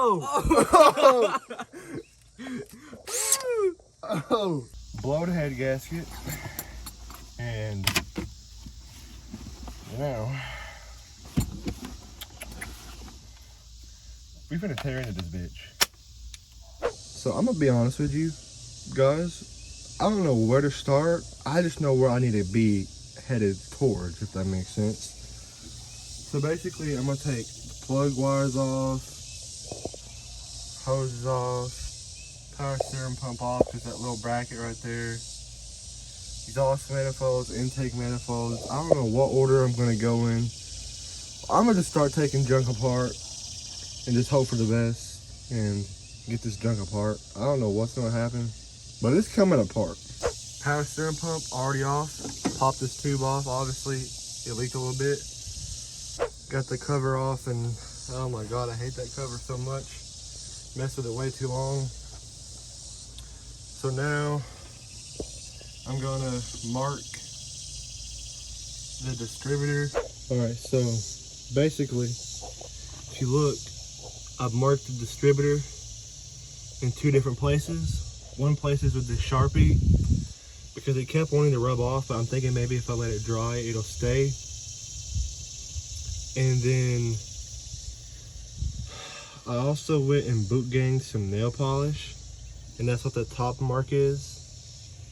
Oh! Oh! Blow the head gasket. And now we finna tear into this bitch. So I'm gonna be honest with you guys. I don't know where to start. I just know where I need to be headed towards, if that makes sense. So basically I'm gonna take the plug wires off, hoses off, power steering pump off, just that little bracket right there. Exhaust manifolds, intake manifolds. I don't know what order I'm gonna go in. I'm gonna just start taking junk apart and just hope for the best and get this junk apart. I don't know what's gonna happen, but it's coming apart. Power steering pump already off. Pop this tube off. Obviously, it leaked a little bit. Got the cover off, and oh my God, I hate that cover so much. Messed with it way too long. So now I'm gonna mark the distributor. All right, so basically, if you look, I've marked the distributor in 2 different places. One place is with the Sharpie because it kept wanting to rub off, but I'm thinking maybe if I let it dry, it'll stay. And then I also went and boot ganged some nail polish, and that's what the top mark is.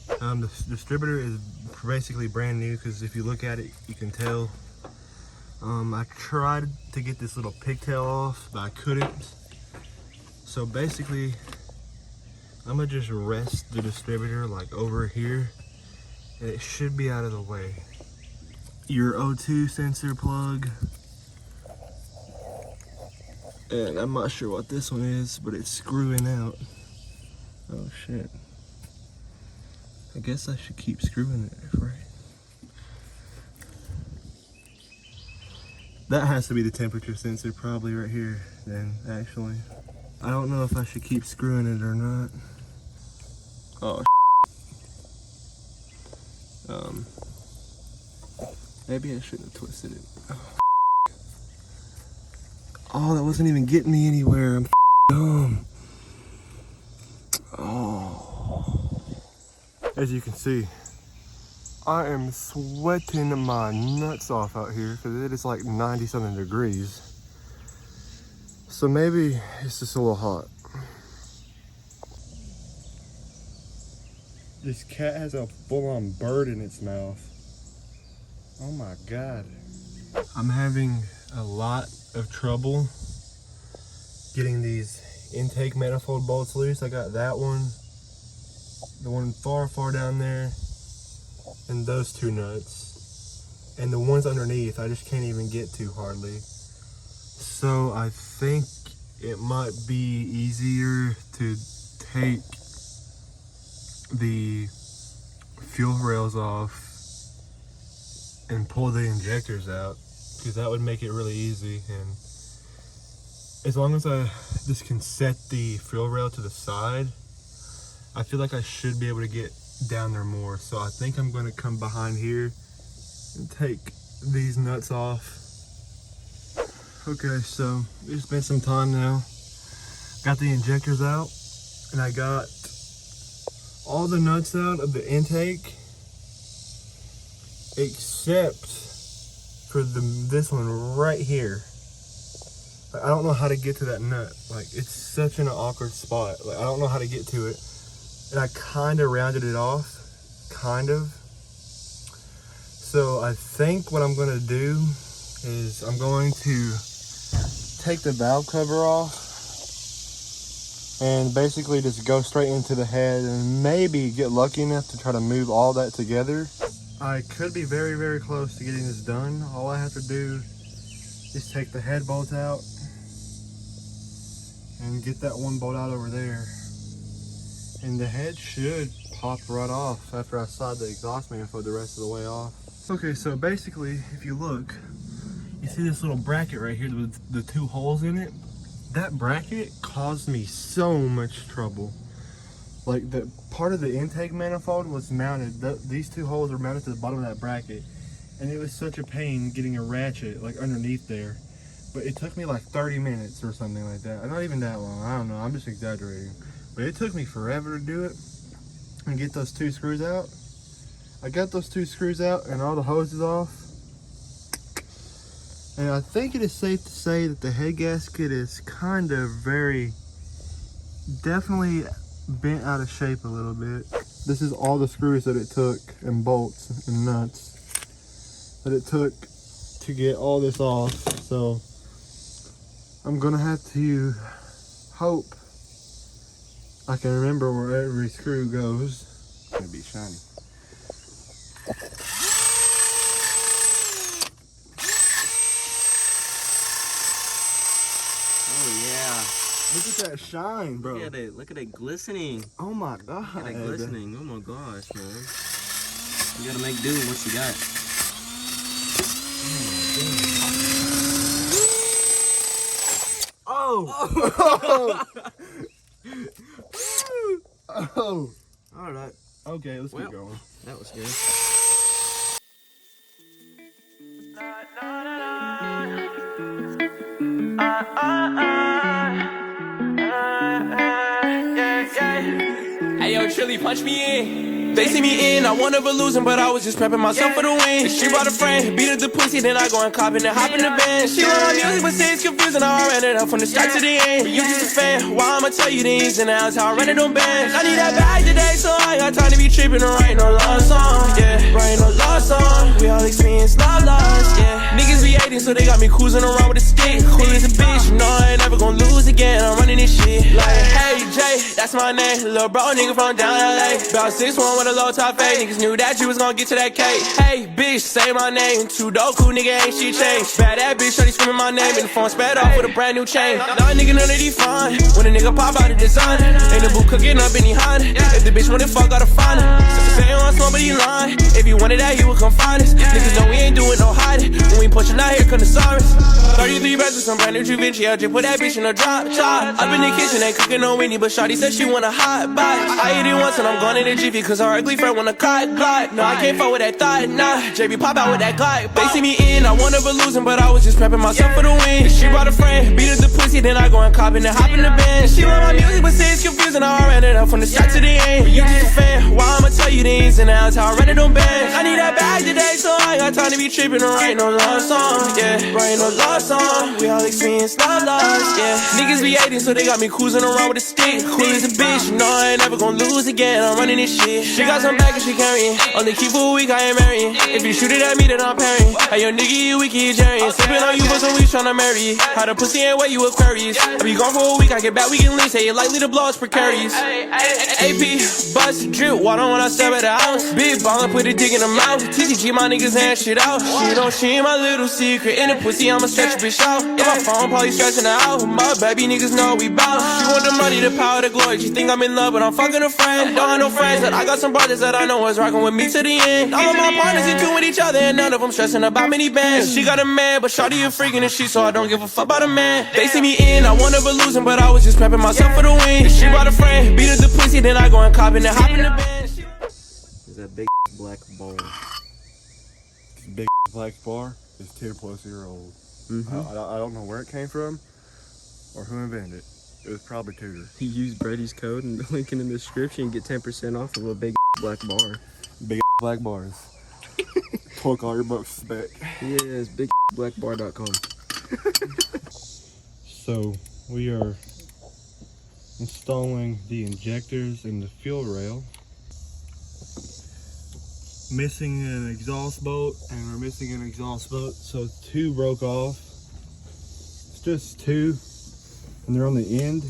The distributor is basically brand new because if you look at it, you can tell. I tried to get this little pigtail off, but I couldn't. So basically, I'm gonna just rest the distributor like over here, and it should be out of the way. Your O2 sensor plug. And I'm not sure what this one is, but it's screwing out. Oh shit. I guess I should keep screwing it, right? That has to be the temperature sensor probably right here then, actually. I don't know if I should keep screwing it or not. Oh, maybe I shouldn't have twisted it. Oh, that wasn't even getting me anywhere. I'm dumb. Oh. As you can see, I am sweating my nuts off out here because it is like 90-something degrees. So maybe it's just a little hot. This cat has a full-on bird in its mouth. Oh my God. I'm having a lot of trouble getting these intake manifold bolts loose. I got that one, the one far down there, and those 2 nuts, and the ones underneath I just can't even get to hardly. So I think it might be easier to take the fuel rails off and pull the injectors out, because that would make it really easy. And as long as I just can set the fuel rail to the side, I feel like I should be able to get down there more. So I think I'm going to come behind here and take these nuts off. Okay, so it's been some time now. Got the injectors out, and I got all the nuts out of the intake except for this one right here. I don't know how to get to that nut. Like, it's such an awkward spot. Like, I don't know how to get to it. And I kind of rounded it off, kind of. So I think what I'm going to do is I'm going to take the valve cover off and basically just go straight into the head and maybe get lucky enough to try to move all that together. I could be very close to getting this done. All I have to do is take the head bolt out and get that one bolt out over there. And the head should pop right off after I slide the exhaust manifold the rest of the way off. Okay, so basically, if you look, you see this little bracket right here with the 2 holes in it? That bracket caused me so much trouble. Like, the part of the intake manifold was mounted, these 2 holes were mounted to the bottom of that bracket, and it was such a pain getting a ratchet like underneath there. but it took me like 30 minutes or something like that. Not even that long. I don't know. I'm just exaggerating. But it took me forever to do it and get those 2 screws out. I got those 2 screws out and all the hoses off. And I think it is safe to say that the head gasket is kind of definitely bent out of shape a little bit. This is all the screws that it took, and bolts and nuts that it took to get all this off. So I'm gonna have to hope I can remember where every screw goes. It's gonna be shiny. Oh yeah. Look at that shine, bro. Look at it glistening. Oh my god. Look at it glistening. Oh my gosh, man. You gotta make do with what you got. Oh! Oh! Alright. Okay, let's keep going. That was good. Hey yo, Chili, punch me in. They see me in, I won never losing, but I was just prepping myself for the win. She brought a friend, beat up the pussy, then I go and cop it and hop in the band. She love my music, but say it's confusing, how I ran it up from the start to the end. You just a fan, why I'ma tell you the ins and outs, how I ran it on bands. I need that bag today, so I ain't got time to be tripping or writing no love song. Yeah, writing no love song, we all experience love loss, yeah. Niggas be hating, so they got me cruising around with a stick. Cool as a bitch, you know I ain't never gonna lose again, I'm running this shit. Like, hey Jay, that's my name, little bro nigga from down LA. About 6'1" with a low top fade. Niggas knew that you was gonna get to that cake. Hey, bitch, say my name. Too dope, cool nigga, ain't shit changed. Bad that bitch, shorty screaming my name. And the phone sped off with a brand new chain. Nah, nigga, none of these fine. When a nigga pop out of design, ain't the boot cooking up in the Honda. If the bitch wanted fuck, gotta find her. Say you want smoke, but he lying. If you wanted that, he would come find us. Niggas know we ain't doing no hiding. When we pushing out here, come the sorry. 33 bags with some brand new Trivinci. I just put that bitch in a drop top. Up in the kitchen, ain't cooking no Winnie, but shawty said she want a hot box. I ate it once and I'm going in the Jiffy, cause our ugly friend wanna cut. No, I can't fuck with that thought, nah. JB pop out with that Glock. They see me in, I won never losing, but I was just prepping myself for the win. She brought a friend, beat up the pussy, then I go and cop it and hop in the band. She love my music, but say it's confusing, how I ran it up from the start to the end. You just a fan, why I'ma tell you the ins and outs, how I ran it on bands. I need that bag today, so I ain't got time to be tripping or writing no love song. Yeah, writing no love song, we all experience love loss. Yeah, niggas be hating, so they got me cruising around with a stick. Cool as a bitch, you know I ain't never gonna lose again, I'm running this shit. She got some back and she carrying, only keep for a week, I ain't marrying. If you shoot it at me, then I'm parrying. Hey, yo, nigga, you wicked, Jerry. Sippin' on you for some weeks, tryna marry you. How the pussy ain't where you Aquarius. I be gone for a week, I get back, we can leave. Say it likely to blow, it's precarious. AP, bust, drip, water when I step at the house. Big ballin', put a dick in the mouth. TTG, my niggas hand shit out. She ain't my little secret. In the pussy, I'ma stretch a bitch out. In my phone, probably stretching her out. My baby niggas know we bout. She want the money, the power, the glory. She think I'm in love, but I'm fucking a friend. Don't have no friends, but I got some brothers that I know is rockin' with me to the end. All of my partners into with each other, and none of them stressing about many bands. She got a man, but shawty a freaking and shit, so I don't give a fuck about a man. They see me in, I won never losing, but I was just prepping myself for the win. She brought a friend, beat up the pussy, then I go and cop it and hop in the band. Is that big black bowl? Big black bar is 10+ year old. I don't know where it came from or who invented it. It was probably Tudor. You use Brady's code and the link in the description and get 10% off of a big black bar. Big black bars. Torque all your books back. Yes, bigblackbar.com. So we are installing the injectors in the fuel rail. Missing an exhaust bolt, and we're missing an exhaust bolt, so 2 broke off. It's just 2, and they're on the end.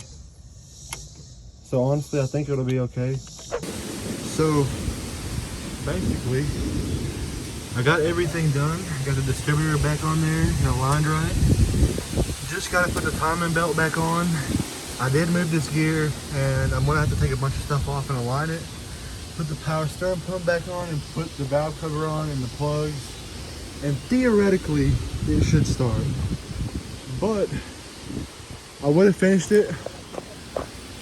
So honestly, I think it'll be okay. So basically, I got everything done. I got the distributor back on there and aligned right. Just gotta put the timing belt back on. I did move this gear, and I'm gonna have to take a bunch of stuff off and align it. Put the power steering pump back on and put the valve cover on and the plugs, and theoretically it should start. But I would have finished it,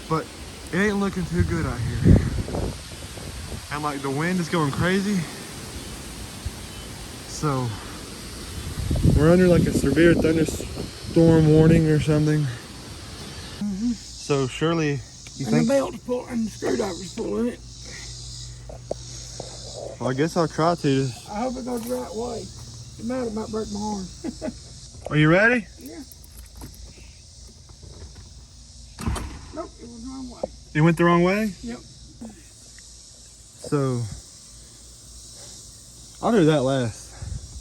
but it ain't looking too good out here. And like the wind is going crazy, so we're under like a severe storm warning or something. So surely you And think? the belt's full and the screwdriver's full in it. Well, I guess I'll try to. I hope it goes the right way. It might break my arm. Are you ready? Yeah. Nope, it was the wrong way. It went the wrong way? Yep. So I'll do that last.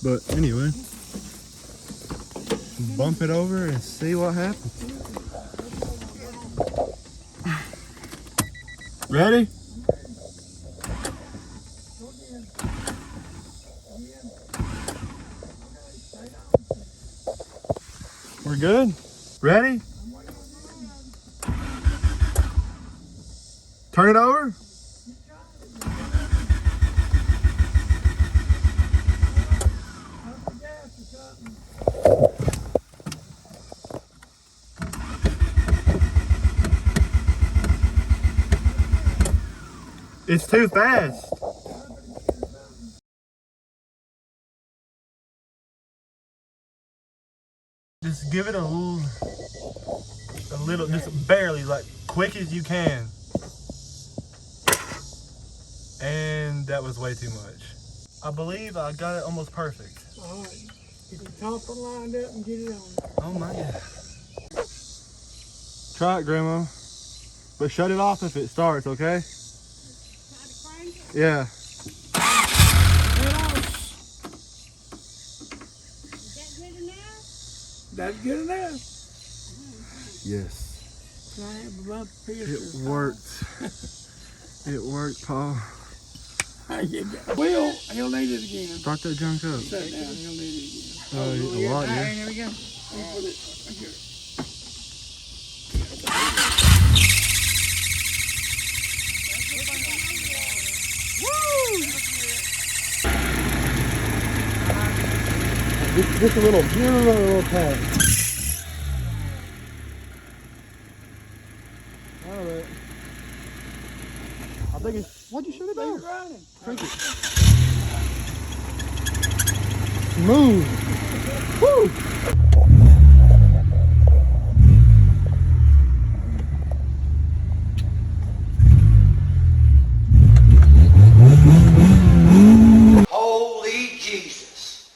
But anyway, bump it over and see what happens. Ready? We're good? Ready? Turn it over. It's too fast. Just give it a little, just barely, like quick as you can. And that was way too much. I believe I got it almost perfect. All right. Get the topper lined up and get it on there. Oh my God. Try it, Grandma. But shut it off if it starts, okay? Yeah. That's good enough. Yes. Can I have a bump piece? It worked. It worked, Paul. Will, he'll need it again. Start that junk up. Set it down, he'll need it again. A lot, yeah. Here we go. Put it right here. Just a little tap. Alright. I think it's. Why'd you shut it down? Crank it. Move. Woo! Holy Jesus.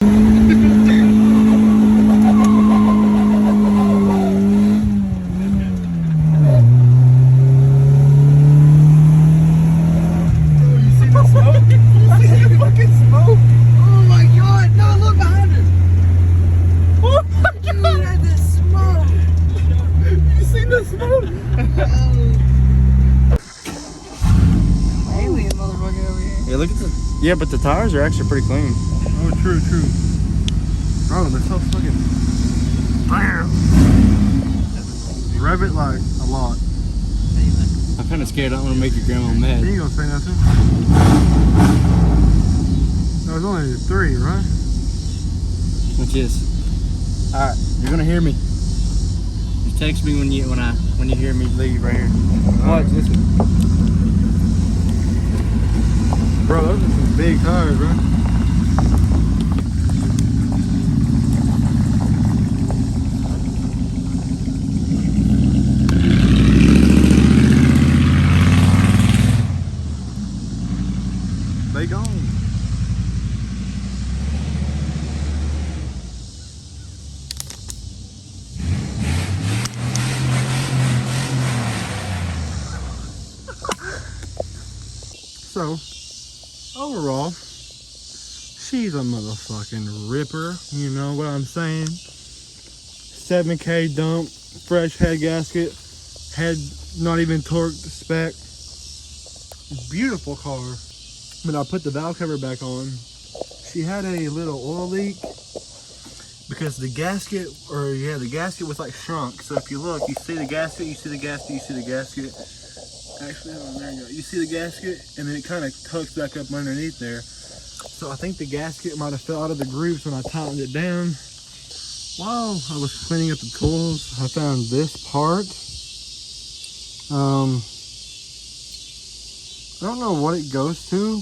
Oh my God! No, look behind us. Oh my God! Dude, this smoke. You seen the smoke? Alien motherfucker over here. Yeah, look at the. Yeah, but the tires are actually pretty clean. Oh, true. Bro, they're so fucking. Bam! Rev it like a lot. I'm kind of scared. I don't want to make your grandma mad. You ain't gonna say nothing. No, it's only 3, right? Which is. All right, you're gonna hear me. Just text me when you hear me leave right here. Watch, listen. Bro, those are some big tires, bro. They gone. So, overall, she's a motherfucking ripper, you know what I'm saying? 7K dump, fresh head gasket, head not even torqued spec. Beautiful car. When I put the valve cover back on, she had a little oil leak because the gasket, the gasket was like shrunk. So if you look, you see the gasket, you see the gasket, you see the gasket. Actually, hold on, there you go. You see the gasket, and then it kind of tucks back up underneath there. So I think the gasket might have fell out of the grooves when I tightened it down. While I was cleaning up the tools, I found this part. I don't know what it goes to,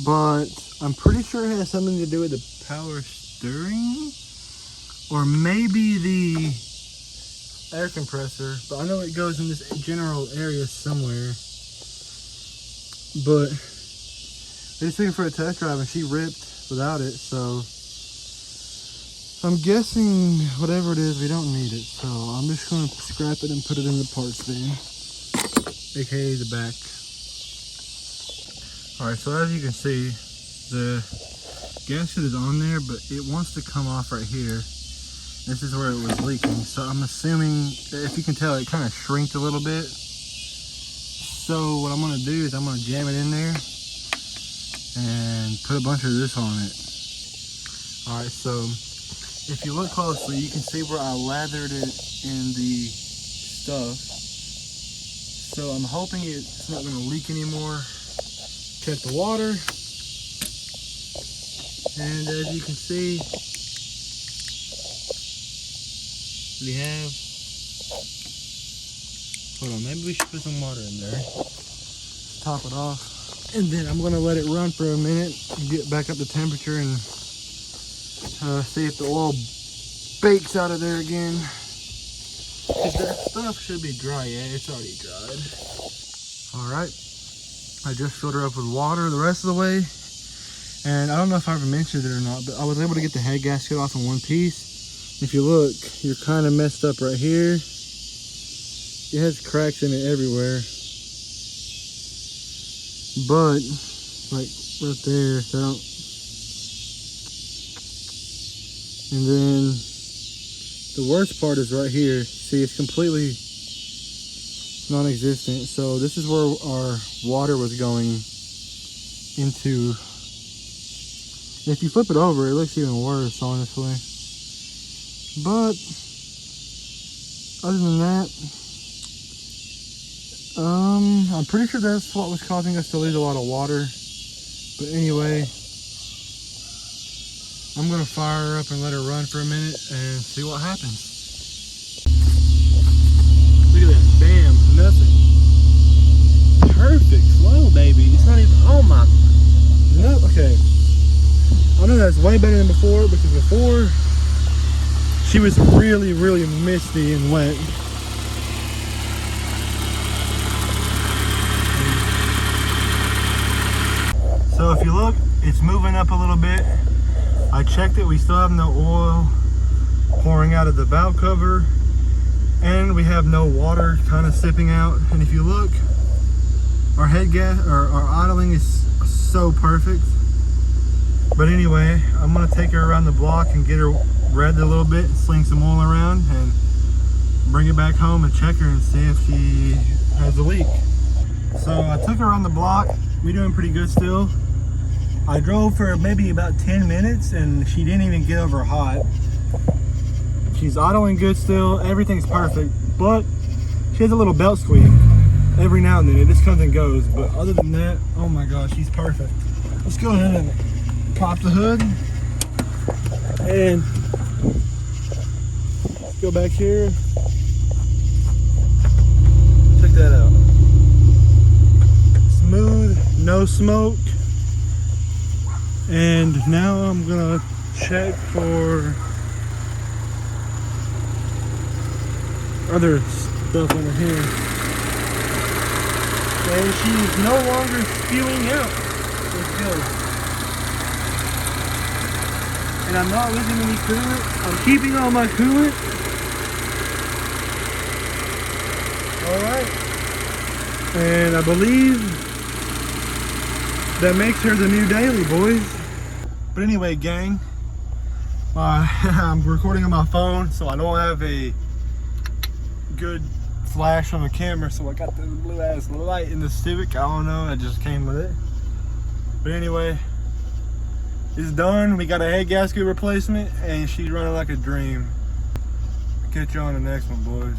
but I'm pretty sure it has something to do with the power steering. or maybe the air compressor, but I know it goes in this general area somewhere. But I just took it for a test drive and she ripped without it, so I'm guessing whatever it is, we don't need it. So I'm just gonna scrap it and put it in the parts bin, aka the back. All right, so as you can see, the gasket is on there, but it wants to come off right here. This is where it was leaking, so I'm assuming, if you can tell, it kind of shrinked a little bit. So what I'm gonna do is I'm gonna jam it in there and put a bunch of this on it. All right, so if you look closely, you can see where I lathered it in the stuff. So I'm hoping it's not gonna leak anymore. Check the water. And as you can see, we have, hold on, maybe we should put some water in there. Top it off. And then I'm gonna let it run for a minute and get back up to temperature and see if the oil bakes out of there again. Cause that stuff should be dry. Yeah, it's already dried. All right, I just filled her up with water the rest of the way. And I don't know if I ever mentioned it or not, but I was able to get the head gasket off in one piece. If you look, you're kind of messed up right here. It has cracks in it everywhere. But, like right there, they don't. And then the worst part is right here. See, it's completely non-existent. So this is where our water was going into. If you flip it over, it looks even worse, honestly. But other than that, I'm pretty sure that's what was causing us to lose a lot of water. But anyway, I'm gonna fire her up and let her run for a minute and see what happens. Look at that, bam, nothing. Perfect flow, baby. It's not even, oh my, no, okay. I know that's way better than before, because before she was really, really misty and wet. So if you look, it's moving up a little bit. I checked it, we still have no oil pouring out of the valve cover, and we have no water kind of sipping out. And if you look, our head gas, or our idling is so perfect. But anyway, I'm gonna take her around the block and get her revved a little bit, sling some oil around, and bring it back home and check her and see if she has a leak. So I took her around the block. We're doing pretty good still. I drove for maybe about 10 minutes and she didn't even get over hot. She's idling good still, everything's perfect, but she has a little belt squeak every now and then. It just comes and goes, but other than that, oh my gosh, she's perfect. Let's go ahead and pop the hood and let's go back here. Check that out. Smooth, no smoke. And now I'm gonna check for other stuff under here. And she's no longer spewing out. Let's go. And I'm not losing any coolant. I'm keeping all my coolant. Alright. And I believe that makes her the new daily, boys. But anyway, gang, I'm recording on my phone, so I don't have a good flash on the camera, so I got the blue ass light in the Civic. I don't know, I just came with it. But anyway, it's done. We got a head gasket replacement and she's running like a dream. Catch you on the next one, boys.